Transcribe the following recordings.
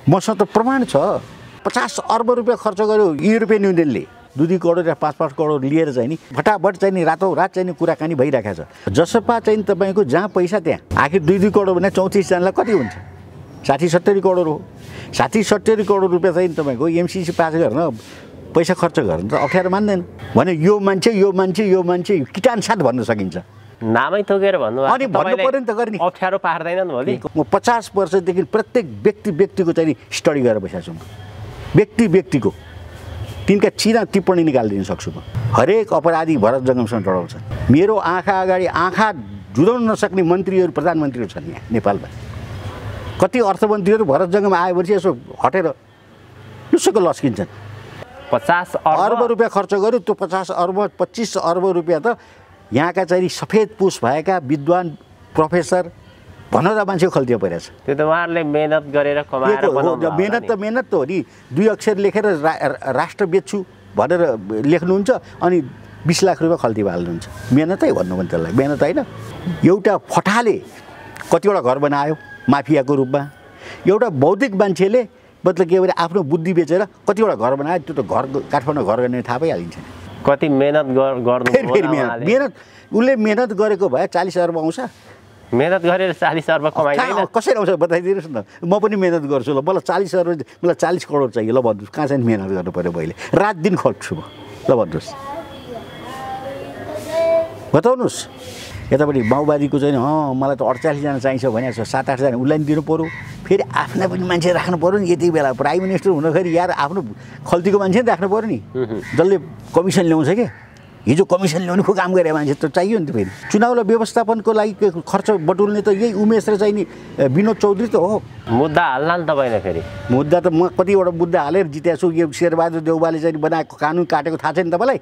मसँग त प्रमाण छ। 50 अर्ब रुपियाँ खर्च गर्यो युरोपियन युनियनले, 2-2 करोड या 5-5 करोड लिएर चाहिँ नि फटाफट चाहिँ नि रातौरात चाहिँ नि कुराकानी भइरहेको छ। जसपा चाहिँ तपाईँको जहाँ पैसा त्यहाँ, आखिर 2-2 करोड भने 34 जनालाई कति हुन्छ? 60-70 करोड हो। 60-70 करोड रुपियाँ चाहिँ तपाईँको एमसिसी पास गर्न पैसा खर्च गर्न त अप्ठ्यारो मान्दैन भने यो मान्छे किटानसाथ भन्न सकिन्छ। नामै तोकेर भन्नु अनि भन्नु पर्यो नि त गर्ने। अप्ठ्यारो पार्दैनन् भोलि। म 50 वर्षदेखि प्रत्येक व्यक्तिको चाहिँ स्टडी गरेर बसेको छु म। व्यक्तिको तिनका चिना टिप्पणी निकालिदिन सक्छु म। हरेक अपराधी भरत जङ्गमसँग डराउँछ। मेरो आँखा अगाडि आँखा जुदाउन नसक्ने मन्त्रीहरू प्रधानमन्त्रीहरू छन् यहाँ नेपालमा। कति अर्थमन्त्रीहरू भरत जङ्गम आएपछि यसो हटेर लुसुक्क लस्किन्छन्। 50 अर्ब रुपियाँ खर्च गर्यो, त्यो 50 अर्ब 25 अर्ब रुपियाँ त यहाँका चाहिँ सफेद पुस भएका विद्वान प्रोफेसर भनेर मान्छे खल्तिया परेछ। त्यो त उहाँहरूले मेहनत गरेर कमाएर बनाउनु। मेहनत त हो नि। 2 अक्षर लेखेर राष्ट्र बेच्छु भनेर लेख्नुहुन्छ अनि 20 लाख रुपियाँ खल्ती हाल्नुहुन्छ। मेहनतै भन्नु भने त्यसलाई मेहनत होइन। एउटा फटाले कतिवटा घर बनायो माफियाको रूपमा, एउटा बौद्धिक मान्छेले मतलब के भने आफ्नो बुद्धि बेचेर कतिवटा घर बनायो। त्यो त घर काठमाडौँ घर गर्ने थाहा पाइहालिन्छ। कति मेहनत गर्नु मेहनत उसले मेहनत गरेको भए 40 अर्ब आउँछ। मेहनत गरेर 40 अर्ब कमाइदैन कसरी आउँछ बताइदिनुहोस् न। म पनि मेहनत गर्छु ल, मलाई 40 अर्ब, मलाई 40 करोड चाहियो ल भन्नुहोस्। कहाँ चाहिँ मेहनत गर्नु पऱ्यो मैले? रात दिन खट्छु म ल भन्नुहोस्, बताउनुहोस्। यतापट्टि माओवादीको चाहिँ मलाई त 48 जना चाहिन्छ भने 7-8 जना उसलाई दिनु पऱ्यो। फेरि आफ्ना पनि मान्छे राख्नु पऱ्यो नि। यति बेला प्राइम मिनिस्टर हुँदाखेरि यार आफ्नो खल्तीको मान्छे नि राख्नु पऱ्यो नि। जसले कमिसन ल्याउँछ क्या, हिजो कमिसन ल्याउने खो काम गरे मान्छे त चाहियो नि त। फेरि चुनावलाई व्यवस्थापनको लागि खर्च बटुल्ने त यही उमेश र चाहिँ नि विनोद चौधरी त हो। मुद्दा हाल्ला नि तपाईँले? फेरि मुद्दा त म कतिवटा मुद्दा हालेर जितेको छु। यो शेरबहादुर देउवाले चाहिँ बनाएको कानुन काटेको थाहा छैन तपाईँलाई?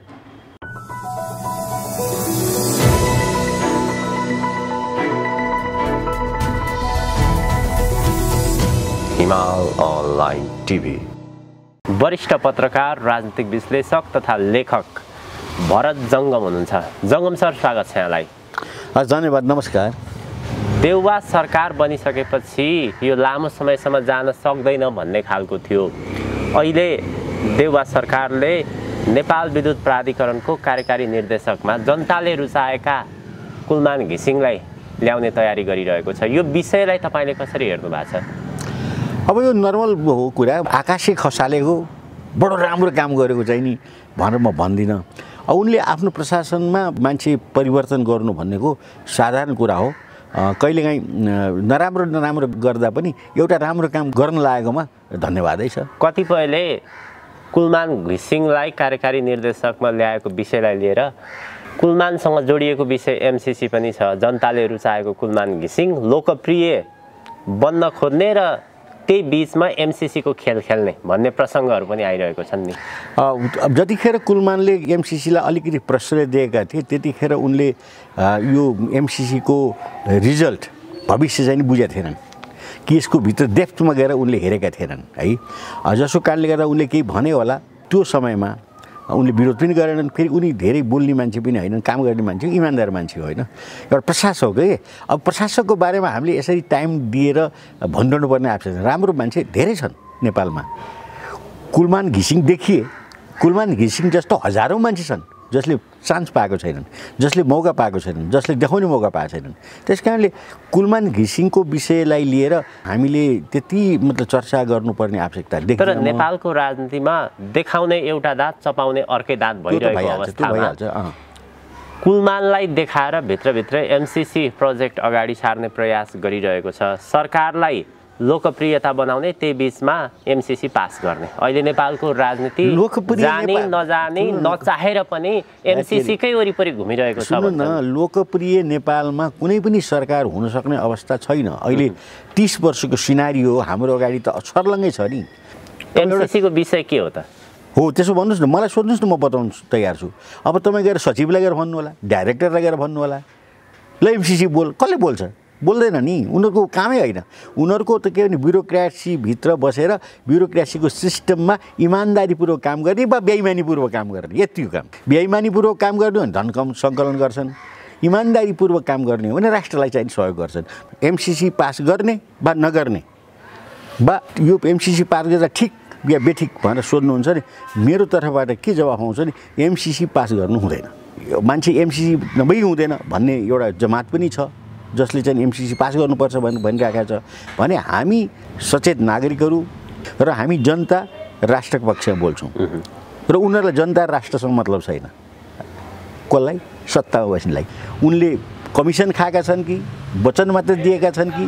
हिमाल अनलाइन टिभी वरिष्ठ पत्रकार, राजनीतिक विश्लेषक तथा लेखक भरत जङ्गम हुनुहुन्छ। जङ्गम सर, स्वागत छ यहाँलाई। धन्यवाद, नमस्कार। देउवा सरकार बनिसकेपछि यो लामो समयसम्म जान सक्दैन भन्ने खालको थियो। अहिले देउवा सरकारले नेपाल विद्युत प्राधिकरणको कार्यकारी निर्देशकमा जनताले रुचाएका कुलमान घिसिङलाई ल्याउने तयारी गरिरहेको छ। यो विषयलाई तपाईँले कसरी हेर्नु भएको छ? अब यो नर्मल हो कुरा। आकाशे खसालेको बडो राम्रो काम गरेको चाहिँ नि भनेर म भन्दिनँ। उनले आफ्नो प्रशासनमा मान्छे परिवर्तन गर्नु भनेको साधारण कुरा हो। कहिलेकाहीँ नराम्रो गर्दा पनि एउटा राम्रो काम गर्न लागेकोमा धन्यवादै छ। कतिपयले कुलमान घिसिङलाई कार्यकारी निर्देशकमा ल्याएको विषयलाई लिएर कुलमानसँग जोडिएको विषय एमसिसी पनि छ। जनताले रुचाएको कुलमान घिसिङ लोकप्रिय बन्न खोज्ने र त्यही बिचमा एमसिसीको खेल खेल्ने भन्ने प्रसङ्गहरू पनि आइरहेको छन् नि। जतिखेर कुलमानले एमसिसीलाई अलिकति प्रश्रय दिएका थिए त्यतिखेर उनले यो एमसिसीको रिजल्ट भविष्य चाहिँ बुझेका थिएनन् कि यसको भित्र डेप्थमा गएर उनले हेरेका थिएनन् है। जसो कारणले गर्दा उनले केही भने होला। त्यो समयमा उनले विरोध पनि गरेनन्। फेरि उनी धेरै बोल्ने मान्छे पनि होइनन्, काम गर्ने मान्छे, इमान्दार मान्छे होइन, एउटा प्रशासक है। अब प्रशासकको बारेमा हामीले यसरी टाइम दिएर भनिरहनु पर्ने आवश्यक छ। राम्रो मान्छे धेरै छन् नेपालमा। कुलमान घिसिङ देखिए, कुलमान घिसिङ जस्तो हजारौँ मान्छे छन् जसले चान्स पाएको छैनन्, जसले मौका पाएको छैनन्, जसले देखाउने मौका पाएको छैनन्। त्यस कारणले कुलमान घिसिङको विषयलाई लिएर हामीले त्यति मतलब चर्चा गर्नुपर्ने आवश्यकता देख्दैन। तर नेपालको राजनीतिमा देखाउने एउटा दाँत चपाउने अर्कै दाँत भइरहेको अवस्थामा कुलमानलाई देखाएर भित्रभित्र एमसिसी प्रोजेक्ट अगाडि सार्ने प्रयास गरिरहेको छ। सरकारलाई लोकप्रियता बनाउने, त्यही बिचमा एमसिसी पास गर्ने। अहिले नेपालको राजनीति जाने नजाने नचाहेर पनि एमसिसीकै वरिपरि घुमिरहेको छ। सुन्नु न, लोकप्रिय नेपालमा कुनै पनि सरकार हुन सक्ने अवस्था छैन। अहिले 30 वर्षको सिनारियो हाम्रो अगाडि त छर्लङ्गै छ नि। एमसिसीको विषय के हो त? हो त्यसो भन्नुहोस् न, मलाई सोध्नुहोस् न, म बताउनु तयार छु। अब तपाईँ गएर सचिवलाई गएर भन्नु होला, डाइरेक्टरलाई गएर भन्नु होला, ल एमसिसी बोल, कसले बोल्छ? बोल्दैन नि। उनीहरूको कामै होइन। उनीहरूको त के भने ब्युरोक्रेसीभित्र बसेर ब्युरोक्रेसीको सिस्टममा इमान्दारीपूर्वक काम गर्ने वा बेइमानीपूर्वक काम गर्ने, यति काम। बेइमानीपूर्वक काम गर्ने भने धन कम सङ्कलन गर्छन्, इमान्दारीपूर्वक काम गर्ने हो भने राष्ट्रलाई चाहिँ सहयोग गर्छन्। एमसिसी पास गर्ने वा नगर्ने बा यो एमसिसी पास गर्दा ठिक या बेठिक भनेर सोध्नुहुन्छ नि, मेरो तर्फबाट के जवाफ आउँछ नि, एमसिसी पास गर्नु हुँदैन। मान्छे एमसिसी नभई हुँदैन भन्ने एउटा जमात पनि छ जसले चाहिँ एमसिसी पास गर्नुपर्छ भनिरहेको छ भने हामी सचेत नागरिकहरू र हामी जनता राष्ट्रको पक्षमा बोल्छौँ र उनीहरूलाई जनता राष्ट्रसँग मतलब छैन। कसलाई? सत्तामा बस्नेलाई। उनले कमिसन खाएका छन् कि वचन मात्र दिएका छन् कि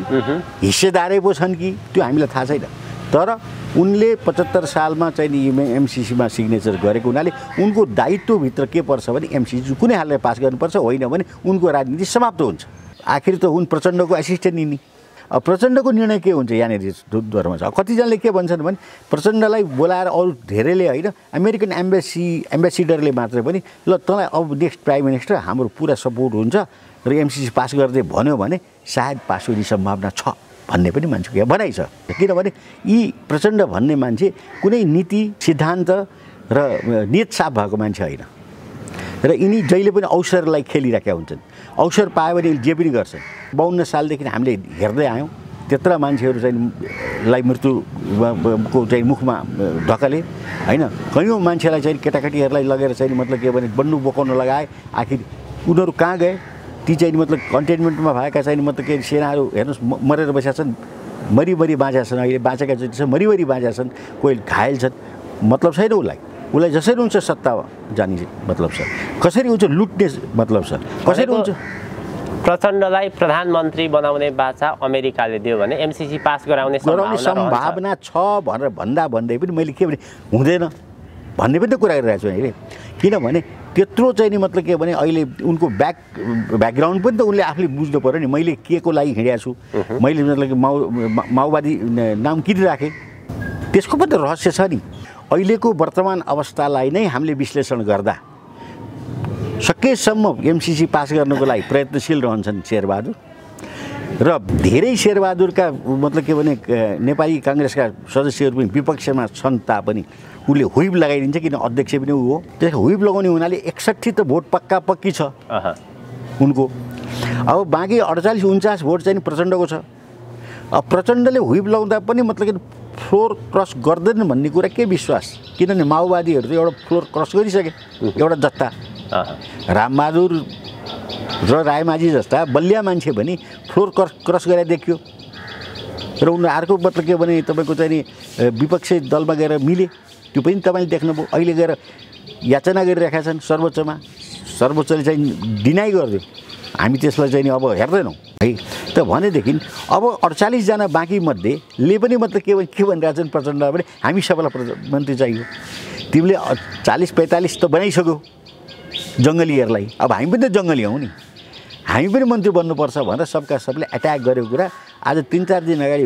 हिस्सेदारै पो छन् कि त्यो हामीलाई थाहा छैन। तर उनले 75 सालमा चाहिँ एमसिसीमा सिग्नेचर गरेको हुनाले उनको दायित्वभित्र के पर्छ भने एमसिसी कुनै हालले पास गर्नुपर्छ, होइन भने उनको राजनीति समाप्त हुन्छ। आखिर त उन प्रचण्डको एसिस्टेन्ट नि प्रचण्डको निर्णय के हुन्छ यहाँनिर द्वारमा छ। कतिजनाले के भन्छन् भने प्रचण्डलाई बोलाएर अरू धेरैले होइन अमेरिकन एम्बेसिडरले मात्रै पनि ल तँलाई अब नेक्स्ट प्राइम मिनिस्टर हाम्रो पुरा सपोर्ट हुन्छ र एमसिसी पास गर्दै भन्यो भने सायद पास हुने सम्भावना छ भन्ने पनि मान्छेको यहाँ भनाइ छ। किनभने यी प्रचण्ड भन्ने मान्छे कुनै नीति सिद्धान्त र नियत साफ भएको मान्छे होइन र यिनी जहिले पनि अवसरलाई खेलिरहेका हुन्छन्। अवसर पायो भने जे पनि गर्छन्। 52 सालदेखि हामीले हेर्दै आयौँ त्यत्रा मान्छेहरू चाहिँ लाई मृत्युको चाहिँ मुखमा ढकले होइन, कयौँ मान्छेलाई चाहिँ केटाकेटीहरूलाई लगेर चाहिँ मतलब के भने बन्नु बोकाउन लगाए। आखिर उनीहरू कहाँ गए? ती चाहिँ मतलब कन्टेनमेन्टमा भएका चाहिँ मतलब के सेनाहरू हेर्नुहोस् मरेर बसेका छन्, मरिमरि बाँचेका छन्, अहिले बाँचेका जति छन् मरिमरि बाँचेका छन्, कोही घायल छन्। मतलब छैन उसलाई जसरी हुन्छ सत्ता जाने मतलब छ, कसरी हुन्छ लुट्ने मतलब छ, कसरी हुन्छ। प्रचण्डलाई प्रधानमन्त्री बनाउने बाचा अमेरिकाले दियो भने एमसिसी पास गराउने सम्भावना छ भनेर भन्दै पनि मैले के भने हुँदैन भन्ने पनि त कुरा गरिरहेको छु अहिले। किनभने त्यत्रो चाहिँ नि मतलब के भने अहिले उनको ब्याकग्राउन्ड पनि त उनले आफूले बुझ्नु पऱ्यो नि। मैले के को लागि हिँडेको छु, मैले मतलब कि माओवादी नाम किन राखेँ त्यसको पनि त रहस्य छ नि। अहिलेको वर्तमान अवस्थालाई नै हामीले विश्लेषण गर्दा सकेसम्म एमसिसी पास गर्नको लागि प्रयत्नशील रहन्छन् शेरबहादुर र धेरै शेरबहादुरका मतलब के भने नेपाली काङ्ग्रेसका सदस्यहरू पनि विपक्षमा छन् तापनि उसले हुइप लगाइदिन्छ, किन अध्यक्ष पनि ऊ हो। त्यसको हुइप लगाउने हुनाले 61 त भोट पक्की छ उनको। अब बाँकी 48-49 भोट चाहिँ प्रचण्डको छ। अब प्रचण्डले हुइप लगाउँदा पनि मतलब कि फ्लोर क्रस गर्दैन भन्ने कुरा के विश्वास? किनभने माओवादीहरू चाहिँ एउटा फ्लोर क्रस गरिसके, एउटा जत्ता रामबहादुर र रायमाझी जस्ता बलिया मान्छे पनि फ्लोर क्रस गरेर देखियो र उनीहरू अर्को मतलब के भने तपाईँको चाहिँ विपक्षी दलमा गएर मिले, त्यो पनि तपाईँले देख्नुभयो। अहिले गएर याचना गरिरहेका छन् सर्वोच्चले चाहिँ डिनाइ गरिदियो, हामी त्यसलाई चाहिँ अब हेर्दैनौँ है त भनेदेखि अब 48 जना बाँकी मध्येले पनि मतलब के भनिरहेछन् प्रचण्डलाई पनि हामी सबैलाई प्रधानमन्त्री चाहियो। तिमीले 40-45 त बनाइसक्यो जङ्गलीहरूलाई, अब हामी पनि त जङ्गली हौँ नि, हामी पनि मन्त्री बन्नुपर्छ भनेर सबले एट्याक गरेको कुरा आज 3-4 दिन अगाडि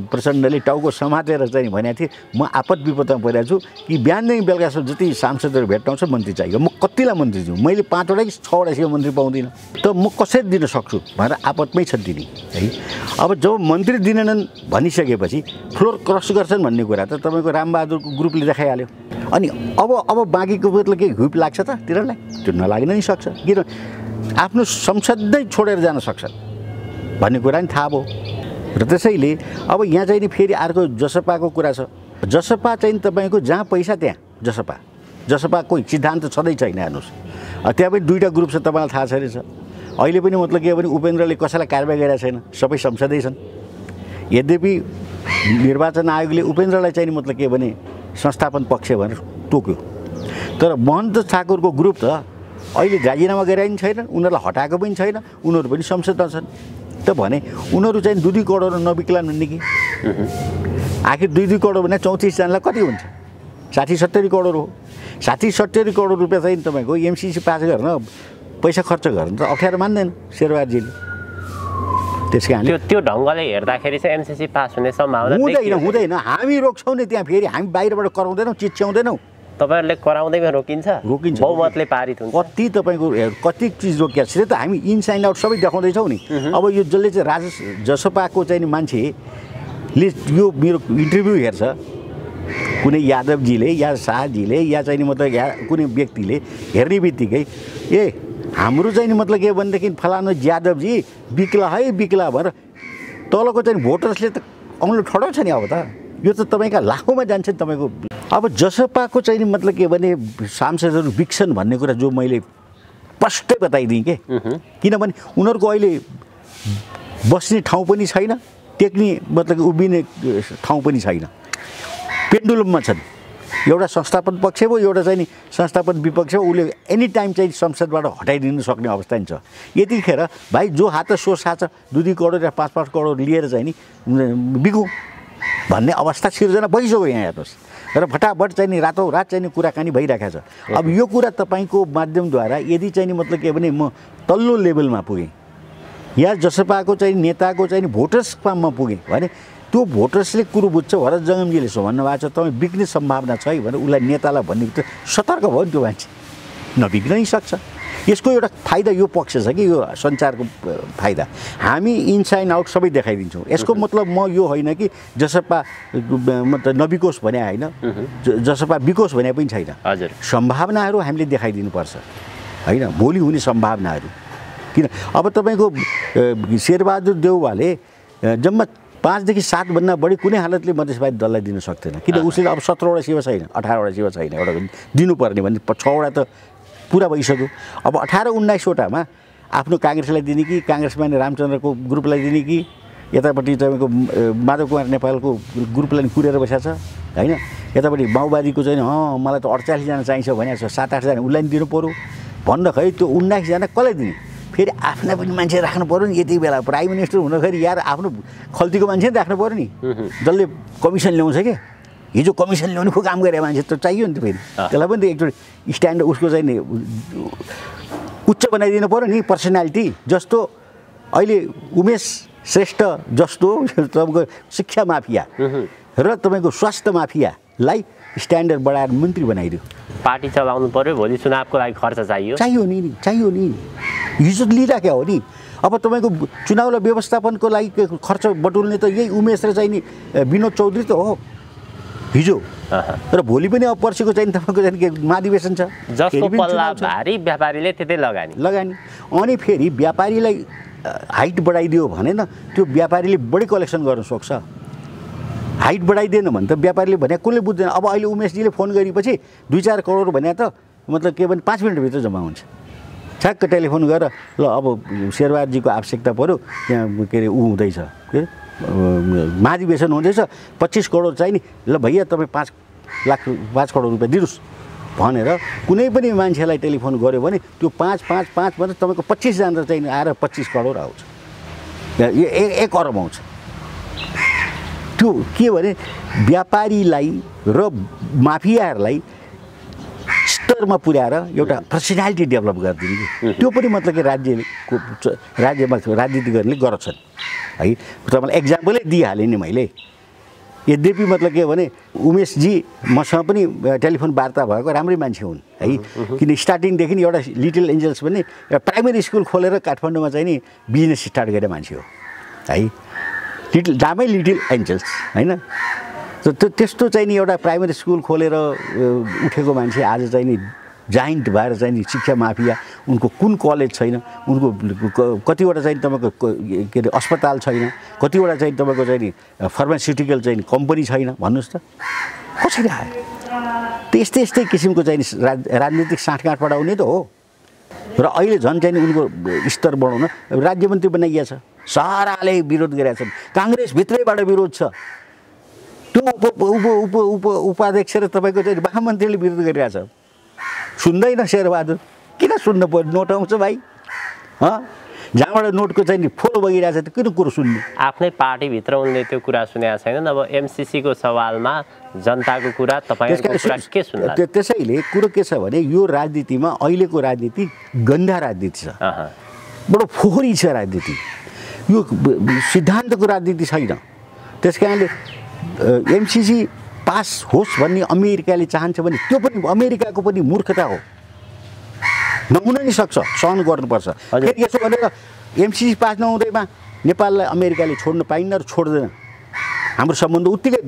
प्रचण्डले टाउको समातेर चाहिँ भनेको थिएँ म आपद विपदमा परेको छु कि बिहानदेखि बेलुकासम्म जति सांसदहरू भेट्टाउँछ मन्त्री चाहियो, म कतिलाई मन्त्री दिउँ, मैले 5वटा कि 6वटा सियो मन्त्री पाउँदिनँ त म कसरी दिन सक्छु भनेर आपतमै छ दिने है। अब जब मन्त्री दिनेनन् भनिसकेपछि फ्लोर क्रस गर्छन् भन्ने कुरा त तपाईँको रामबहादुरको ग्रुपले देखाइहाल्यो। अनि अब बाँकीको मतलब के हुइप लाग्छ त तिनीहरूलाई? त्यो नलाग्न नि सक्छ, किन आफ्नो संसदै छोडेर जान सक्छन् भन्ने कुरा नि थाहा भयो। र त्यसैले अब यहाँ चाहिँ नि फेरि अर्को जसपाको कुरा छ। जसपा चाहिँ तपाईँको जहाँ पैसा त्यहाँ जसपाको सिद्धान्त छँदै छैन। हेर्नुहोस् त्यहाँ पनि 2टा ग्रुप छ, तपाईँलाई थाहा छैन छ। अहिले पनि मतलब के भने उपेन्द्रले कसैलाई कारबाही गरेको छैन, सबै संसदै छन्। यद्यपि निर्वाचन आयोगले उपेन्द्रलाई चाहिँ मतलब के भने संस्थापन पक्ष भनेर तोक्यो, तर महन्त ठाकुरको ग्रुप त अहिले राजीनामा गरेर पनि छैन, उनीहरूलाई हटाएको पनि छैन, उनीहरू पनि संसदमा छन्। त भने उनीहरू चाहिँ 2-2 करोड नबिक्लान् भन्ने कि आखिर 2-2 करोड भने 34 जनालाई कति हुन्छ? 60-70 करोड हो। 60-70 करोड रुपियाँ चाहिँ तपाईँको एमसिसी पास गर्न पैसा खर्च गर्न त अप्ठ्यारो मान्दैन शेरबहादुरजीले। त्यस कारणले त्यो ढङ्गले हेर्दाखेरि चाहिँ एमसिसी पास हुने सम्भावना हुँदैन। हामी रोक्छौँ नि त्यहाँ, फेरि हामी बाहिरबाट कराउँदैनौँ, चिच्याउँदैनौँ। तपाईँहरूले कराउँदैमा रोकिन्छ बहुमतले पारित हुन्छ। कति तपाईँको कति चिज रोकिया छ त हामी इन साइन आउट सबै देखाउँदैछौँ नि। अब यो जसले चाहिँ जसपाको चाहिँ मान्छेले यो मेरो इन्टरभ्यू हेर्छ, कुनै यादवजीले या शाहजीले या चाहिँ मतलब कुनै व्यक्तिले हेर्ने बित्तिकै ए हाम्रो चाहिँ मतलब के भनेदेखि फलानु यादवजी बिक्ला है बिक्ला भनेर तलको चाहिँ भोटर्सले त औँलो ठडो छ नि। अब त यो त तपाईँका लाखौँमा जान्छ नि तपाईँको। अब जसपाको चाहिँ नि मतलब के भने सांसदहरू बिक्छन् भन्ने कुरा जो मैले स्पष्टै बताइदिएँ के, किनभने उनीहरूको अहिले बस्ने ठाउँ पनि छैन, टेक्ने मतलब उभिने ठाउँ पनि छैन, पेन्डुलममा छन्। एउटा संस्थापन पक्ष भयो, एउटा चाहिँ नि संस्थापन विपक्ष हो, उसले एनी टाइम चाहिँ संसदबाट हटाइदिनु सक्ने अवस्था नि छ। यतिखेर भाइ जो हात सो साछ 2-2 करोड या 5-5 करोड लिएर चाहिँ नि बिकौँ भन्ने अवस्था सिर्जना भइसक्यो यहाँ हेर्नुहोस्। र फटाफट चाहिँ नि रातौँरात चाहिँ नि कुराकानी भइरहेको छ। अब यो कुरा तपाईँको माध्यमद्वारा यदि चाहिँ नि मतलब के भने म तल्लो लेभलमा पुगेँ या जसपाको चाहिँ नेताको चाहिँ नि भोटर्समा म पुगेँ भने त्यो भोटर्सले कुरो बुझ्छ। भरत जङ्गमजीले सो भन्नुभएको छ, तपाईँ बिग्ने सम्भावना छ है भनेर उसलाई नेतालाई भन्ने त सतर्क भयो नि त्यो मान्छे, नबिग्न नै सक्छ। यसको एउटा फाइदा यो पक्ष छ कि यो सञ्चारको फाइदा हामी इनसाइड आउट सबै देखाइदिन्छौँ। यसको मतलब म यो होइन कि जसपा मतलब नबिकोस् भने होइन, जसपा बिकोस् भने पनि छैन। हजुर, सम्भावनाहरू हामीले देखाइदिनुपर्छ होइन, भोलि हुने सम्भावनाहरू। किन अब तपाईँको शेरबहादुर देउवाले जम्मा 5देखि 7 भन्दा बढी कुनै हालतले मधेसवादी दललाई दिन सक्दैन, किन उसले अब 17वटा सेवा छैन, 18वटा सेवा छैन, एउटा दिनुपर्ने भने 6वटा त पुरा भइसक्यो। अब 18-19वटामा आफ्नो काङ्ग्रेसलाई दिने कि काङ्ग्रेसमा रामचन्द्रको ग्रुपलाई दिने कि यतापट्टि तपाईँको माधव कुमार नेपालको ग्रुपलाई कुरेर बसेको छ होइन, यतापट्टि माओवादीको चाहिँ मलाई त 48 जना चाहिन्छ भनेको छ, 7-8 जना उसलाई दिनु पऱ्यो भन्दाखेरि त्यो 19 जना कसलाई दिने? फेरि आफ्ना पनि मान्छे राख्नु पऱ्यो नि। यति बेला प्राइम मिनिस्टर हुँदाखेरि यार आफ्नो खल्तीको मान्छे राख्नु पऱ्यो नि, जसले कमिसन ल्याउँछ क्या। हिजो कमिसन ल्याउनुको काम गरे मान्छे त चाहियो नि त, फेरि त्यसलाई पनि त एकचोटि स्ट्यान्ड उसको चाहिँ नि उच्च बनाइदिनु पऱ्यो नि पर्सनालिटी। जस्तो अहिले उमेश श्रेष्ठ जस्तो तपाईँको शिक्षा माफिया र तपाईँको स्वास्थ्य माफियालाई स्ट्यान्डर्ड बढाएर मन्त्री बनाइदियो। पार्टी चलाउनु पर्यो, भोलि चुनावको लागि खर्च चाहियो नि, हिजो लिइराख्या हो नि। अब तपाईँको चुनावलाई व्यवस्थापनको लागि खर्च बटुल्ने त यही उमेश र चाहिँ नि विनोद चौधरी त हो हिजो। र भोलि पनि अब पर्सिको चाहिँ तपाईँको चाहिँ महाधिवेशन छ, जसको पल्ला भारी व्यापारीले त्यतै लगानी। अनि फेरि व्यापारीलाई हाइट बढाइदियो भने न त्यो व्यापारीले बढी कलेक्सन गर्न सक्छ। हाइट बढाइदिएन भने त व्यापारीले भने कसले बुझ्दैन। अब अहिले उमेशजीले फोन गरेपछि 2-4 करोड भने त मतलब के भने 5 मिनटभित्र जम्मा हुन्छ। ठ्याक्क टेलिफोन गरेर ल अब शेरबहादुरजीको आवश्यकता पऱ्यो, त्यहाँ के अरे ऊ हुँदैछ, के अरे महाधिवेशन हुँदैछ, 25 करोड चाहिने, ल भैया तपाईँ 5 करोड रुपियाँ दिनुहोस् भनेर कुनै पनि मान्छेलाई टेलिफोन गऱ्यो भने त्यो 5 भनेर तपाईँको 25 जना चाहिँ आएर 25 करोड आउँछ, 1 अरब आउँछ। त्यो के भने व्यापारीलाई र माफियाहरूलाई स्तरमा पुर्याएर एउटा पर्सनालिटी डेभलप गरिदिने, त्यो पनि मतलब कि राज्यमा राजनीति गर्ने गर्छन् है। तपाईँलाई एक्जाम्पलै दिइहालेँ नि मैले। यद्यपि मतलब के भने उमेशजी मसँग पनि टेलिफोन वार्ता भएको राम्रै मान्छे हुन् है, किन स्टार्टिङदेखि एउटा लिटल एन्जल्स पनि एउटा प्राइमेरी स्कुल खोलेर काठमाडौँमा चाहिँ नि बिजनेस स्टार्ट गरेर मान्छे हो है, नामै लिटल एन्जल्स होइन। त्यस्तो चाहिँ नि एउटा प्राइमेरी स्कुल खोलेर उठेको मान्छे आज चाहिँ नि जाइन्ट भएर चाहिँ नि शिक्षा माफिया, उनको कुन कलेज छैन, उनको कतिवटा चाहिँ तपाईँको के अरे अस्पताल छैन, कतिवटा चाहिँ तपाईँको चाहिँ नि फार्मास्युटिकल चाहिँ कम्पनी छैन, भन्नुहोस् त कसरी आयो? त्यस्तै किसिमको चाहिँ राजनीतिक साँठगाँठ बढाउने त हो। र अहिले झन् चाहिँ उनको स्तर बढाउन राज्य मन्त्री बनाइएको छ, साराले विरोध गरेका छन्, काङ्ग्रेसभित्रैबाट विरोध छ। त्यो उपाध्यक्ष र तपाईँको चाहिँ महामन्त्रीले विरोध गरिरहेछ, सुन्दैन शेरबहादुर। किन सुन्नु पर्यो? नोट आउँछ भाइ, जहाँबाट नोटको चाहिँ नि फोलो बगिरहेछ त किन कुरो सुन्ने? आफ्नै पार्टीभित्र उनले त्यो कुरा सुनेका छैनन्। अब एमसिसीको सवालमा जनताको कुरा तपाईँको कुरा के सुन्ला? त्यसैले कुरो के छ भने यो राजनीतिमा अहिलेको राजनीति गन्दा राजनीति छ, बडो फोहोरी छ राजनीति, यो सिद्धान्तको राजनीति छैन। त्यस कारणले एमसिसी पास होस् भन्ने अमेरिकाले चाहन्छ भने त्यो पनि अमेरिकाको पनि मूर्खता हो, नहुन नि सक्छ, सहन गर्नुपर्छ। फेरि यसो भनेर एमसिसी पास नहुँदैमा नेपाललाई अमेरिकाले छोड्न पाइन्न र छोड्दैन, हाम्रो सम्बन्ध उत्तिकै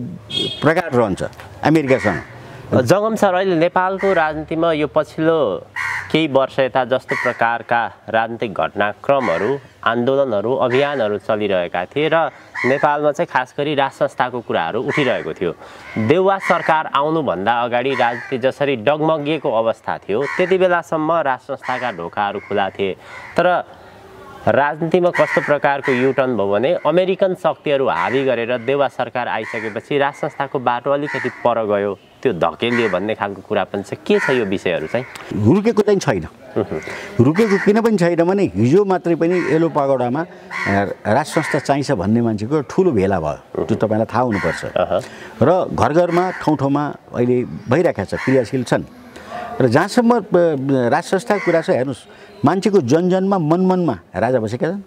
प्रगाढ रहन्छ अमेरिकासँग। जङ्गम सर, अहिले नेपालको राजनीतिमा यो पछिल्लो केही वर्ष यता जस्तो प्रकारका राजनीतिक घटनाक्रमहरू आन्दोलनहरू अभियानहरू चलिरहेका थिए र नेपालमा चाहिँ खास गरी राज संस्थाको कुराहरू उठिरहेको थियो। देउवा सरकार आउनुभन्दा अगाडि राजनीति जसरी डगमगिएको अवस्था थियो त्यति बेलासम्म राज संस्थाका ढोकाहरू खुला थिए। तर राजनीतिमा कस्तो प्रकारको युटर्न भयो भने अमेरिकन शक्तिहरू हावी गरेर देउवा सरकार आइसकेपछि राज संस्थाको बाटो अलिकति पर गयो, त्यो धकेलियो भन्ने खालको कुरा पनि छ। के छ यो विषयहरू चाहिँ? रुकेको चाहिँ छैन। रुकेको किन पनि छैन भने हिजो मात्रै पनि येलो पगोडामा राज संस्था चाहिन्छ भन्ने मान्छेको ठुलो भेला भयो, त्यो तपाईँलाई थाहा हुनुपर्छ। र घर घरमा ठाउँ ठाउँमा अहिले भइरहेका छ, क्रियाशील छन्। र जहाँसम्म राज संस्थाको कुरा छ, हेर्नुहोस् मान्छेको जनजनमा मनमनमा राजा बसेका छन्।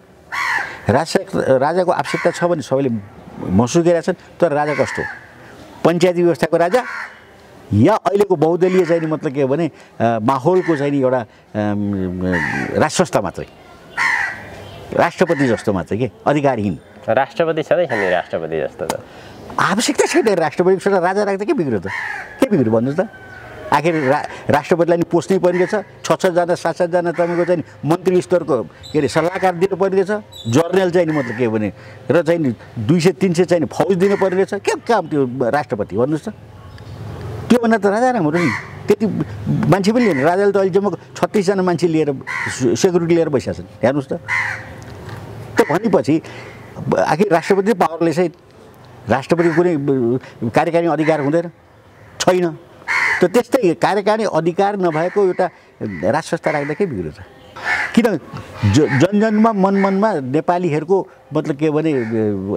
राजाको आवश्यकता छ भने सबैले महसुस गरिरहेका छन्। तर राजा कस्तो, पञ्चायती व्यवस्थाको राजा या अहिलेको बहुदलीय चाहिँ मतलब के हो भने माहौलको चाहिँ एउटा राज संस्था मात्रै, राष्ट्रपति जस्तो मात्रै के अधिकारहीन। राष्ट्रपति छँदै छ नि, राष्ट्रपति जस्तो त आवश्यकता छैन। राष्ट्रपतिसँग राजा राख्दा के बिग्रियो त? के बिग्रियो भन्नुहोस् त? आखिर राष्ट्रपतिलाई नि पोस्नै पर्ने छ। 6-6 जना 7-7 जना तपाईँको चाहिँ मन्त्री स्तरको के अरे सल्लाहकार दिनु पर्ने छ। जर्नल चाहिँ नि मतलब के भने र चाहिँ नि 200-300 चाहिँ फौज दिनु पर्ने छ। के काम त्यो राष्ट्रपति भन्नुहोस् त? त्योभन्दा त राजा राम्रो नि। त्यति मान्छे पनि लिएन। राजाले त अहिलेसम्म 36 जना मान्छे लिएर सेक्युरिटी लिएर बसेका छन्। हेर्नुहोस् त। त्यो भनेपछि आखिर राष्ट्रपति पावरले चाहिँ राष्ट्रपतिको कुनै कार्यकारी अधिकार हुँदैन, छैन। त त्यस्तै कार्यकारी अधिकार नभएको एउटा राज संस्था राख्दा के बिग्रियो त? किन जनजनमा मनमनमा नेपालीहरूको मतलब के भने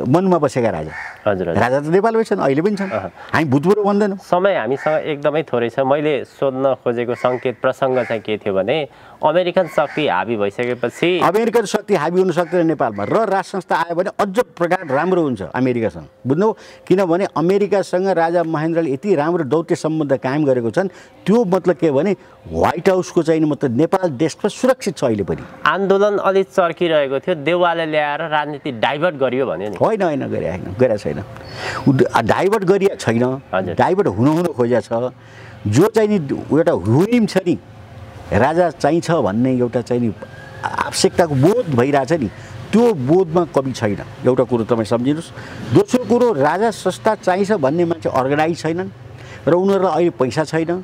मनमा बसेका राजा। हजुर, राजा त नेपालमै छन्, अहिले पनि छन्। हामी भूतपूर्व भन्दैनौँ। समय हामीसँग एकदमै थोरै छ। मैले सोध्न खोजेको सङ्केत प्रसङ्ग चाहिँ के थियो भने अमेरिकन शक्ति हावी भइसकेपछि अमेरिकन शक्ति हावी हुन सक्दैन नेपालमा, र राज संस्था आयो भने अझ प्रकार राम्रो हुन्छ अमेरिकासँग। बुझ्नु? किनभने अमेरिकासँग राजा महेन्द्रले यति राम्रो दौत्य सम्बन्ध कायम गरेको छन्। त्यो मतलब के भने व्हाइट हाउसको चाहिँ मतलब नेपाल देशमा सुरक्षित छ अहिले पनि। आन्दोलन अलिक चर्किरहेको थियो, देउवाले ल्याएर राजनीति डाइभर्ट गरियो भन्यो नि। होइन गरेका छैन। डाइभर्ट गरिया छैन, डाइभर्ट हुन खोजेको छ। जो चाहिँ नि एउटा हुइम छ नि, राजा चाहिन्छ भन्ने एउटा चाहिँ नि आवश्यकताको बोध भइरहेछ नि, त्यो बोधमा कमी छैन। एउटा कुरो तपाईँ सम्झिनुहोस्। दोस्रो कुरो, राजा संस्था चाहिन्छ भन्ने मान्छे अर्गनाइज छैनन् र उनीहरूलाई अहिले पैसा छैन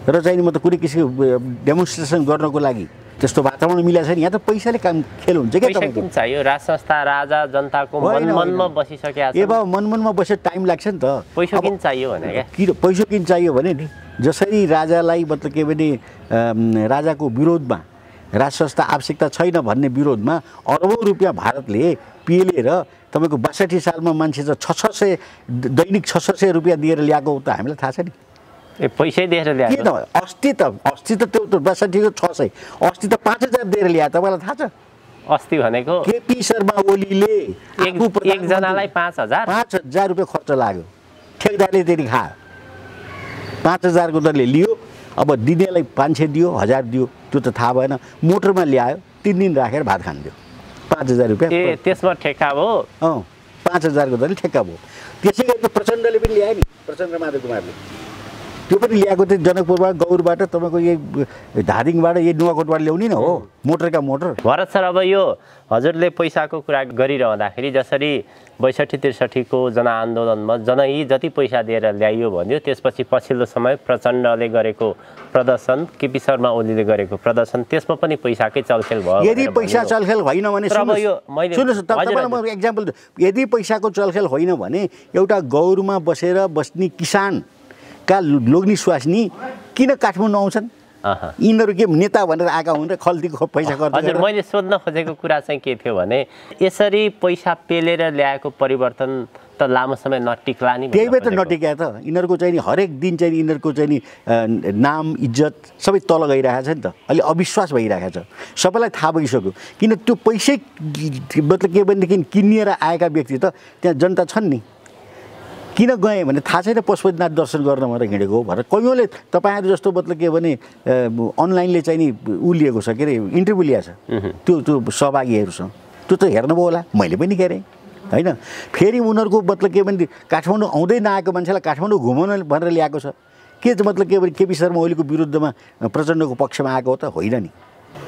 र चाहिँ मतलब कुनै किसिमको डेमोन्स्ट्रेसन गर्नको लागि त्यस्तो वातावरण मिलेको छैन। यहाँ त पैसाले काम खेल हुन्छ क्या। तपाईँको चाहियो राज संस्था, राजा जनताको मनमनमा बसिसकेको छ। ए बाबा मनमनमा बसेर टाइम लाग्छ नि त। पैसा किन चाहियो भने क्या? पैसा किन चाहियो भने नि जसरी राजालाई मतलब के भने राजाको विरोधमा राज संस्था आवश्यकता छैन भन्ने विरोधमा अरबौँ रुपियाँ भारतले पिएलेर तपाईँको 62 सालमा मान्छे त 600 दैनिक 600 रुपियाँ दिएर ल्याएको त हामीलाई थाहा छ नि। पैसै दिएर ल्याएको किन? अस्ति त त्यो 62 को 600, अस्ति त 5000 दिएर ल्याए। तपाईँलाई थाहा छ? अस्ति भनेको केपी शर्मा ओलीले एकजनालाई 5000 रुपियाँ खर्च लाग्यो। ठेकदारले त्यति खायो। 5000 को दरले लियो। अब दिनेलाई 500 दियो, 1000 दियो, त्यो त थाहा भएन। मोटरमा ल्यायो, 3 दिन राखेर भात खान्थ्यो। 5000 रुपियाँ। ए त्यसमा ठेक्का भयो। 5000 को दरले ठेक्का भयो। त्यसै गरी प्रचण्डले पनि ल्यायो नि, प्रचण्ड माधव कुमारले। त्यो पनि ल्याएको थियो जनकपुरबाट, गौरबाट, तपाईँको यही धादिङबाट, यही नुवाकोटबाट ल्याउने न हो, मोटरका मोटर। भरत सर, अब यो हजुरले पैसाको कुरा गरिरहँदाखेरि जसरी 62-63 को जनआन्दोलनमा जनही जति पैसा दिएर ल्याइयो भन्यो, त्यसपछि पछिल्लो समय प्रचण्डले गरेको प्रदर्शन, केपी शर्मा ओलीले गरेको प्रदर्शन, त्यसमा पनि पैसाकै चलखेल भयो। यदि पैसा चलखेल होइन भने सुन्नुहोस्, तपाईँलाई म एक्जाम्पल, यदि पैसाको चलखेल होइन भने एउटा गौरमा बस्ने किसानका लोग्नी स्वास्नी किन काठमाडौँ आउँछन्? यिनीहरू के नेता भनेर आएका हुन् र खल्तीको पैसा गर्छ? हजुर, मैले सोध्न खोजेको कुरा चाहिँ के थियो भने यसरी पैसा पेलेर ल्याएको परिवर्तन त लामो समय नटिक्ला नि। त्यही भएर त नटिक्या त। यिनीहरूको चाहिँ हरेक दिन चाहिँ यिनीहरूको चाहिँ नाम इज्जत सबै तल गइरहेको छ नि त। अहिले अविश्वास भइरहेको छ, सबैलाई थाहा भइसक्यो। किन त्यो पैसै मतलब के भनेदेखि किनिएर आएका व्यक्ति त त्यहाँ जनता छन् नि। किन गएँ भने थाहा छैन, पशुपतिनाथ दर्शन गर्न भनेर हिँडेको हो भनेर। कयौँले तपाईँहरू जस्तो मतलब के भने अनलाइनले चाहिँ नि ऊ लिएको छ, के अरे इन्टरभ्यू लिएको छ त्यो सहभागीहरूसँग। त्यो त हेर्नुभयो होला, मैले पनि हेरेँ होइन। फेरि उनीहरूको मतलब के भने काठमाडौँ आउँदै नआएको मान्छेलाई काठमाडौँ घुमाउन भनेर ल्याएको छ। के मतलब के भने केपी शर्मा ओलीको विरुद्धमा प्रचण्डको पक्षमा आएको हो त होइन नि।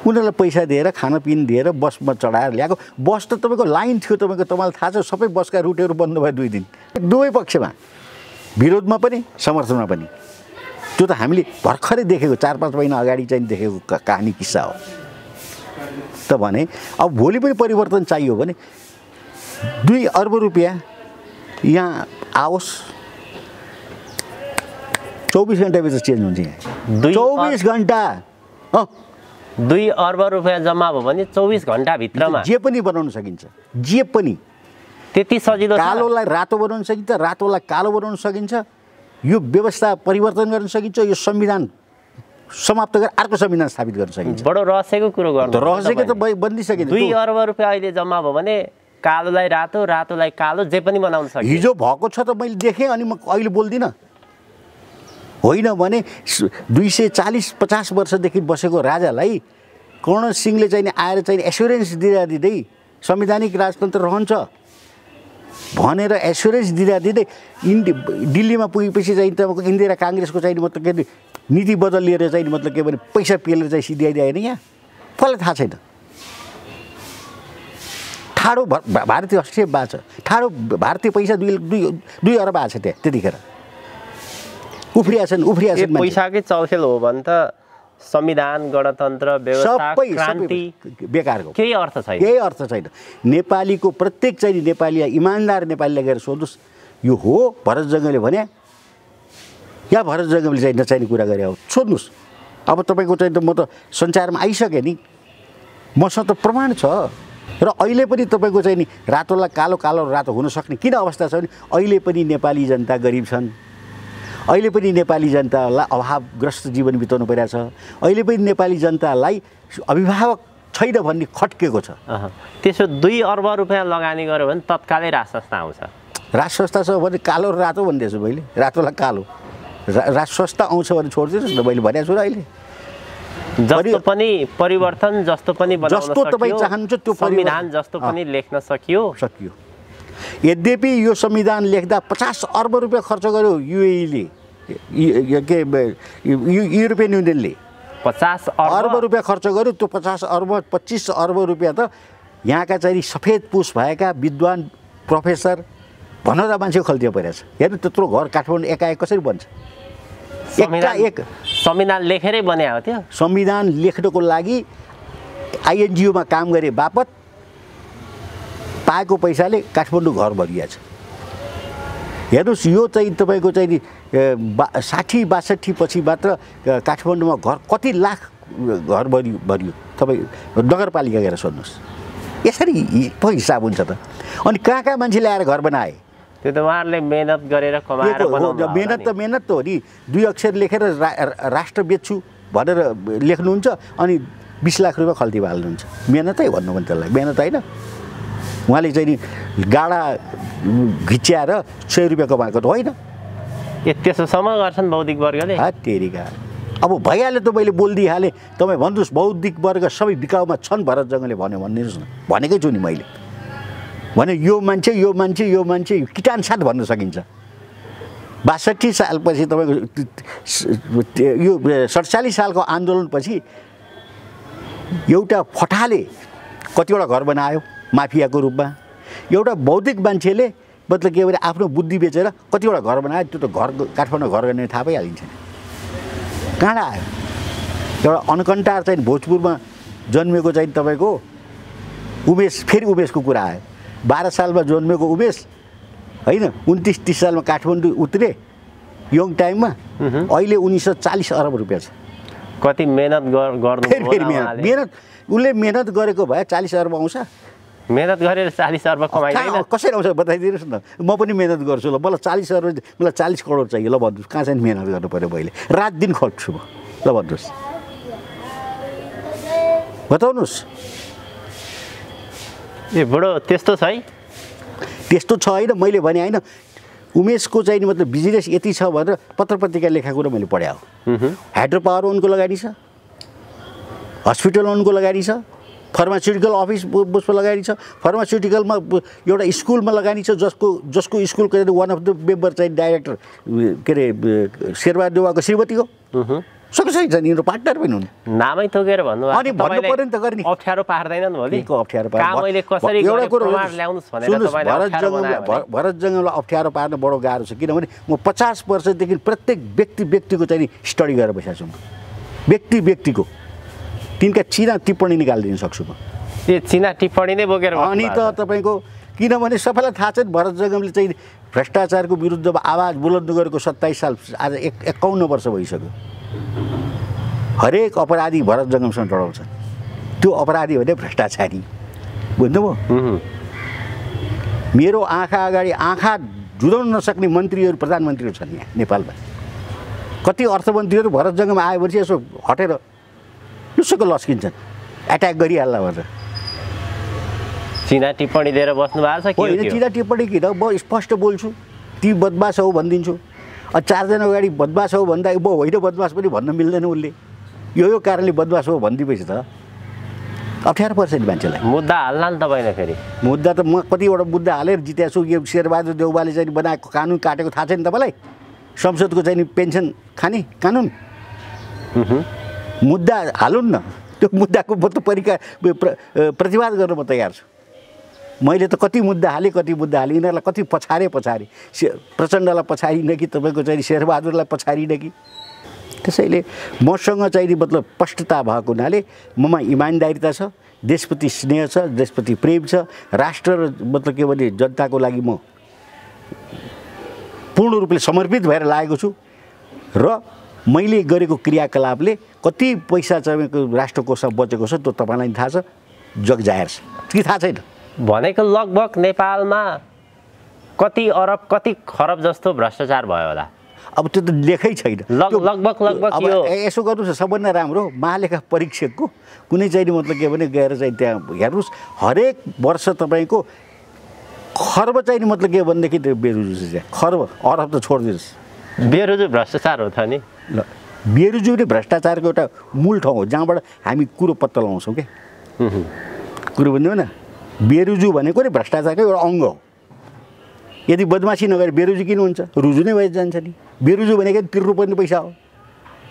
उनीहरूलाई पैसा दिएर खानपिन दिएर बसमा चढाएर ल्याएको। बस त तपाईँको लाइन थियो, तपाईँलाई थाहा छ, सबै बसका रुटहरू बन्द भयो 2 दिन, दुवै पक्षमा, विरोधमा पनि समर्थनमा पनि। त्यो त हामीले भर्खरै देखेको 4-5 महिना अगाडि चाहिँ देखेको कहानी किस्सा हो। त भने अब भोलि पनि परिवर्तन चाहियो भने 2 अर्ब रुपियाँ यहाँ आओस्, 24 घन्टाभित्र चेन्ज हुन्छ यहाँ। 24 घन्टा 2 अर्ब रुपियाँ जम्मा भयो भने 24 घन्टाभित्रमा जे पनि बनाउन सकिन्छ, जे पनि। त्यति सजिलो छ। कालोलाई रातो बनाउन सकिन्छ, रातोलाई कालो बनाउन सकिन्छ, यो व्यवस्था परिवर्तन गर्न सकिन्छ, यो संविधान समाप्त गरेर अर्को संविधान स्थापित गर्न सकिन्छ। बडो रहस्यको कुरो गर्नु। रहस्यको त बन्दिसकिन्छ। 2 अर्ब रुपियाँ अहिले जम्मा भयो भने कालोलाई रातो, रातोलाई कालो जे पनि बनाउन सकिन्छ। हिजो भएको छ त मैले देखेँ, अनि म अहिले बोल्दिनँ। होइन भने 240-50 वर्षदेखि बसेको राजालाई कर्ण सिंहले चाहिँ आएर चाहिँ एस्योरेन्स दिँदै संवैधानिक राजतन्त्र रहन्छ भनेर एस्योरेन्स दिँदै दिल्लीमा पुगेपछि चाहिँ तपाईँको इन्दिरा काङ्ग्रेसको चाहिँ मतलब के नीति बदलिएर चाहिँ मतलब के भने पैसा पेलेर चाहिँ सिध्याइदिएन यहाँ, कसलाई थाहा छैन। ठाडो भारतीय हस्तक्षेप भएको छ, ठाडो भारतीय पैसा 2 अर्ब आएको छ त्यहाँ त्यतिखेर। उफ्रियाछन् पैसाकै चलखेल हो भने त संविधान, गणतन्त्र, व्यवस्था, क्रान्ति बेकारको केही अर्थ छैन। केही अर्थ छैन। नेपालीको प्रत्येक चाहिँ नेपाली इमान्दार नेपालीलाई गएर सोध्नुहोस्, यो हो भरत जङ्गले भने या भरत जङ्गले चाहिँ नचाहिने कुरा गरे हो, सोध्नुहोस्। अब तपाईँको चाहिँ त म त सञ्चारमा आइसकेँ नि, मसँग त प्रमाण छ। र अहिले पनि तपाईँको चाहिँ नि रातोलाई कालो, कालो रातो हुन सक्ने किन अवस्था छ भने अहिले पनि नेपाली जनता गरिब छन्, अहिले पनि नेपाली जनतालाई अभावग्रस्त जीवन बिताउनु परिरहेछ, अहिले पनि नेपाली जनतालाई अभिभावक छैन भन्ने खट्केको छ। त्यसो 2 अर्ब रुपियाँ लगानी गर्यो भने तत्कालै राजसंस्था आउँछ। राजसंस्था छ भने कालो र रातो भन्दैछु मैले, रातोलाई कालो। राजसंस्था आउँछ भने छोडिदिनुहोस् न, मैले भनेको छु र अहिले। जस्तो पनि परिवर्तन, जस्तो पनि बनाउन जस्तो तपाईँ चाहनुहुन्छ त्यो संविधान जस्तो पनि लेख्न सकियो। यद्यपि यो संविधान लेख्दा 50 अर्ब रुपियाँ खर्च गर्यो युएईले, के युरोपियन युनियनले 50 अर्ब रुपियाँ खर्च गर्यो। त्यो 50 अर्ब 25 अर्ब रुपियाँ त यहाँका चाहिँ सफेद पुस भएका विद्वान प्रोफेसर भनेर मान्छे खल्तीमा परिरहेछ। हेर्नु त्यत्रो घर काठमाडौँ एकाएक कसरी बन्छ? एकाएक संविधान लेखेरै बनाएको थियो। संविधान लेख्नको लागि आइएनजिओमा काम गरे बापत पाएको पैसाले काठमाडौँ घर भरिएको छ। हेर्नुहोस्, यो चाहिँ तपाईँको चाहिँ 60-62 पछि मात्र काठमाडौँमा घर कति लाख घर भरियो, तपाईँ नगरपालिका गएर सोध्नुहोस्। यसरी पो हिसाब हुन्छ त। अनि कहाँ मान्छेले आएर घर बनाए? त्यो त उहाँहरूले मेहनत गरेर कमाएर बनाउनु। मेहनत त हो नि। 2 अक्षर लेखेर राष्ट्र बेच्छु भनेर लेख्नुहुन्छ अनि 20 लाख रुपियाँ खल्तीमा हाल्नुहुन्छ। मेहनतै भन्नु भने त्यसलाई मेहनत होइन। उहाँले चाहिँ नि गाडा घिच्याएर 100 रुपियाँ कमाएको त होइन। त्यसोसम्म गर्छन् बौद्धिक वर्गले। तेरिका अब भइहाल्यो त, मैले बोलिदिइहालेँ। तपाईँ भन्नुहोस् बौद्धिक वर्ग सबै बिकाउमा छन् भरत जङ्गले भन्यो भनिदिनुहोस् न। भनेकै छु नि मैले। भने यो मान्छे किटान साथ भन्न सकिन्छ। 62 सालपछि तपाईँको यो 47 सालको आन्दोलनपछि एउटा फटाले कतिवटा घर बनायो माफियाको रूपमा, एउटा बौद्धिक मान्छेले मतलब के भने आफ्नो बुद्धि बेचेर कतिवटा घर बनायो। त्यो त घर काठमाडौँ घर गर्ने थाहा पाइहालिन्छ नि। कहाँ आयो? एउटा अनकन्टार चाहिँ भोजपुरमा जन्मेको चाहिँ तपाईँको उमेश, फेरि उमेशको कुरा आयो। 12 सालमा जन्मेको उमेश होइन, 29-30 सालमा काठमाडौँ उत्रे यङ टाइममा। अहिले 1940 अर्ब रुपियाँ छ। कति मेहनत गर्नु, मेहनत उसले मेहनत गरेको भए 40 अर्ब आउँछ। मेहनत गरेर 40 अर्ब कमाइदैन कसरी आउँछ बताइदिनुहोस् न। म पनि मेहनत गर्छु ल, मलाई 40 अर्ब, मलाई 40 करोड चाहियो ल भन्नुहोस्। कहाँ चाहिँ मेहनत गर्नु पऱ्यो? मैले रात दिन खट्छु म ल भन्नुहोस्, बताउनुहोस्। ए बुढो त्यस्तो छ है? त्यस्तो छ होइन, मैले भने होइन। उमेशको चाहिँ मतलब बिजनेस यति छ भनेर पत्र पत्रिका लेखाएको कुरा मैले पढाएँ। हाइड्रो पावर ओनको लगानी छ, हस्पिटल ओनको लगानी छ, फार्मास्युटिकल अफिस उसमा लगानी छ, फार्मास्युटिकलमा एउटा स्कुलमा लगानी छ जसको स्कुलको वान अफ द मेम्बर चाहिँ डाइरेक्टर के अरे शेरबहादुर देउवाको श्रीमती हो। सक्छै छ नि, पार्टनर पनि हुन्। नामै थोकेर भन्नु अनि भन्नु पर्यो नि त गर्ने। अप्ठ्यारो पार्दैनन् भोलि को अप्ठ्यारो पार्दैन। मैले कसरी एउटा कुरो ल्याउनुस् भनेर भरत जङ्गमलाई अप्ठ्यारो पार्न बडो गाह्रो छ, किनभने म 50 वर्षदेखि प्रत्येक व्यक्तिको चाहिँ स्टडी गरेर बसेको छु। व्यक्तिको तिनका चिना टिप्पणी निकालिदिन सक्छु म। त्यो चिना टिप्पणी नै बोकेर अनि त तपाईँको किनभने सबैलाई थाहा छ भरत जङ्गमले चाहिँ भ्रष्टाचारको विरुद्धमा आवाज बुलन्द गरेको 27 साल आज 51 वर्ष भइसक्यो। हरेक अपराधी भरत जङ्गमसँग डराउँछ। त्यो अपराधी भने भ्रष्टाचारी बुझ्नुभयो। मेरो आँखा अगाडि आँखा जुदाउन नसक्ने मन्त्रीहरू प्रधानमन्त्रीहरू छन् यहाँ नेपालमा। कति अर्थमन्त्रीहरू भरत जङ्गम आएपछि यसो हटेर लुसुको लस्किन्छन्, एट्याक गरिहाल्ला भनेर। चिना टिप्पणी दिएर बस्नु भएको छ कि होइन? चिना टिप्पणी किन, म स्पष्ट बोल्छु, ती बदमास हो भनिदिन्छु। 4 जना अगाडि बदमास हो भन्दा म होइन बदमास पनि भन्न मिल्दैन। उसले यो कारणले बदमास हो भनिदिएपछि त अप्ठ्यारो पर्छ नि मान्छेलाई। मुद्दा हाल्ला नि तपाईँले फेरि। मुद्दा त म कतिवटा मुद्दा हालेर जितेको छु। यो शेरबहादुर देउवाले चाहिँ बनाएको कानुन काटेको थाहा छैन तपाईँलाई? संसदको चाहिँ पेन्सन खाने कानुन मुद्दा हालौँ न। त्यो मुद्दाको म त प्रतिवाद गर्न म तयार छु। मैले त कति मुद्दा हालेँ यिनीहरूलाई कति पछारे प्रचण्डलाई पछारिनँ कि तपाईँको चाहिँ शेरबहादुरलाई पछारिनँ कि। त्यसैले मसँग चाहिँ मतलब स्पष्टता भएको हुनाले ममा इमान्दारिता छ, देशप्रति स्नेह छ, देशप्रति प्रेम छ, राष्ट्र र मतलब के भने जनताको लागि म पूर्ण रूपले समर्पित भएर लागेको छु। र मैले गरेको क्रियाकलापले कति पैसा चाहिँ राष्ट्र कोषमा बचेको छ त्यो तपाईँलाई थाहा छ, जग जाहेर छ कि थाहा छैन? भनेको लगभग नेपालमा कति अरब कति खरब जस्तो भ्रष्टाचार भयो होला। अब त्यो त लेखै छैन। लगभग अब यसो गर्नुहोस्, सबभन्दा राम्रो महालेखा परीक्षकको कुनै चाहिँ मतलब के भने गएर चाहिँ त्यहाँ हेर्नुहोस्, हरेक वर्ष तपाईँको खर्ब चाहिँ मतलब के भनेदेखि त्यो बेरुजु चाहिँ खर्ब, अरब त छोडिदिनुहोस्। बेरुजु भ्रष्टाचार हो त नि। ल बेरुजु नै भ्रष्टाचारको एउटा मूल ठाउँ हो जहाँबाट हामी कुरो पत्ता लगाउँछौँ क्या। कुरो बुझ्नु न, बेरुजु भनेको नि भ्रष्टाचारको एउटा अङ्ग हो। यदि बदमासी नगरे बेरुजु किन हुन्छ? रुजु नै भएर जान्छ नि। बेरुजु भनेको तिर्नुपर्ने पैसा हो।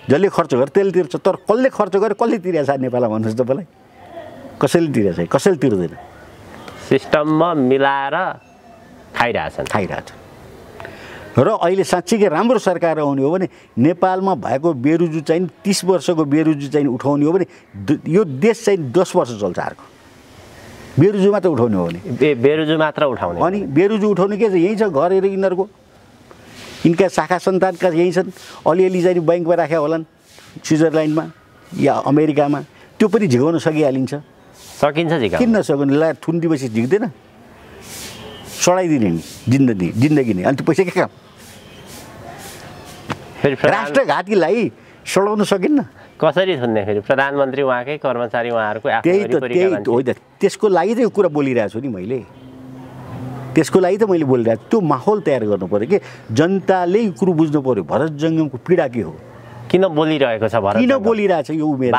जसले खर्च गर्छ त्यसले तिर्छ। तर कसले खर्च गर्यो, कसले तिरेको छ नेपालमा भन्नुहोस् तपाईँलाई? कसैले तिरेको छ? कसैले तिर्दैन। सिस्टममा मिलाएर खाइरहेछ। र अहिले साँच्चीकै राम्रो सरकार आउने हो भने नेपालमा भएको बेरुजु चाहिँ 30 वर्षको बेरुजु चाहिँ उठाउने हो भने यो देश चाहिँ 10 वर्ष चल्छ। अर्को बेरुजु मात्र उठाउने हो भने बेरुजु मात्र उठाउने। अनि बेरुजु उठाउने के छ? यहीँ छ घरहरू यिनीहरूको। यिनका शाखा सन्तानका यहीँ छन्। अलिअलि चाहिँ ब्याङ्कमा राखेका होलान्, स्विजरल्यान्डमा या अमेरिकामा। त्यो पनि झिकाउन सकिहालिन्छ। सकिन्छ झिकाउन। किन नसक्नु? ला थुनिदिएपछि झिक्दैन, सडाइदिने नि जिन्दगी नै। अनि त्यो पैसा के काम? राष्ट्रघातीलाई सडाउन सकिन्न। कसरी थुन्ने फेरि? प्रधानमन्त्री उहाँकै कर्मचारी उहाँहरूको त्यही होइन, त्यसको लागि त यो कुरा बोलिरहेको छु नि मैले। त्यसको लागि त मैले बोलिरहेको छु। त्यो माहौल तयार गर्नु पऱ्यो कि जनताले यो कुरो बुझ्नु पऱ्यो भरत जङ्गमको पीडा के हो, किन बोलिरहेको छ, किन बोलिरहेछ यो उमेर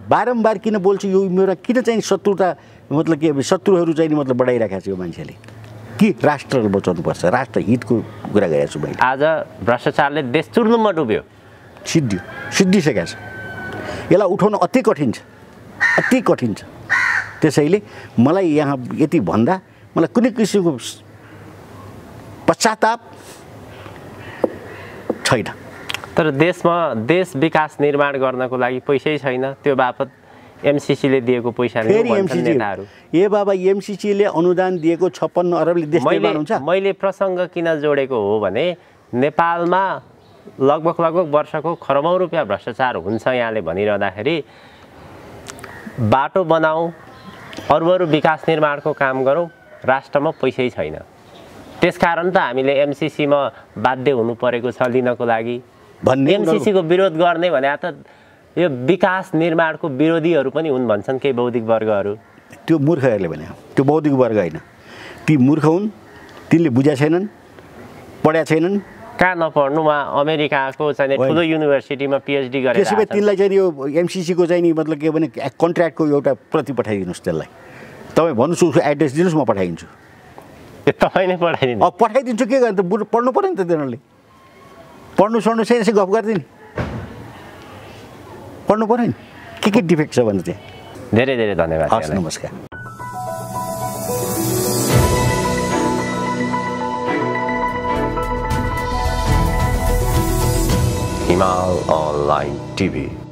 बारम्बार किन बोल्छु यो उमेरमा, किन चाहिँ शत्रुता मतलब के शत्रुहरू चाहिँ मतलब बढाइरहेको छ यो मान्छेले कि राष्ट्रलाई बचाउनुपर्छ, राष्ट्र हितको कुरा गरेको छु मैले। आज भ्रष्टाचारले देश चुर्नुमा डुब्यो, सिद्धिसकेको छ। यसलाई उठाउन अति कठिन छ। त्यसैले मलाई यहाँ यति भन्दा मलाई कुनै किसिमको पश्चाताप छैन। तर देश विकास निर्माण गर्नको लागि पैसै छैन। त्यो बापत एमसीसीले दिएको पैसा नेताहरू ए बाबा एमसीसीले अनुदान दिएको 56 अरबले देश निर्माण हुन्छ। मैले प्रसङ्ग किन जोडेको हो भने नेपालमा लगभग वर्षको खरबौँ रुपियाँ भ्रष्टाचार हुन्छ यहाँले भनिरहँदाखेरि बाटो बनाऊ, अरू विकास निर्माणको काम गरौँ, राष्ट्रमा पैसै छैन। त्यसकारण त हामीले एमसीसीमा बाध्य हुनु परेको छ लिनको लागि। एमसीसीको विरोध गर्ने भने त यो विकास निर्माणको विरोधीहरू पनि हुन् भन्छन् केही बौद्धिक वर्गहरू। त्यो मूर्खहरूले भने, त्यो बौद्धिक वर्ग होइन, ती मूर्ख हुन्, तिनले बुझेका छैनन्, पढेका छैनन्, कहाँ नपढ्नुमा अमेरिकाको चाहिँ ठुलो युनिभर्सिटीमा PhD गरेर त्यसै भए तिनलाई चाहिँ यो MCC को चाहिँ नि मतलब के भने कन्ट्र्याक्टको एउटा प्रति पठाइदिनुहोस् त्यसलाई तपाईँ भन्नुहोस् उसको एड्रेस दिनुहोस् म पठाइदिन्छु तपाईँ नै पठाइदिनु अब पठाइदिन्छु के गर्ने त पढ्नु पऱ्यो नि त तिनीहरूले पढ्नु सढ्नु चाहिँ यसै गफ गरिदिने पढ्नु पऱ्यो नि के डिफेक्ट छ भने त्यहाँ धेरै धेरै धन्यवाद हस् नमस्कार Himal Online TV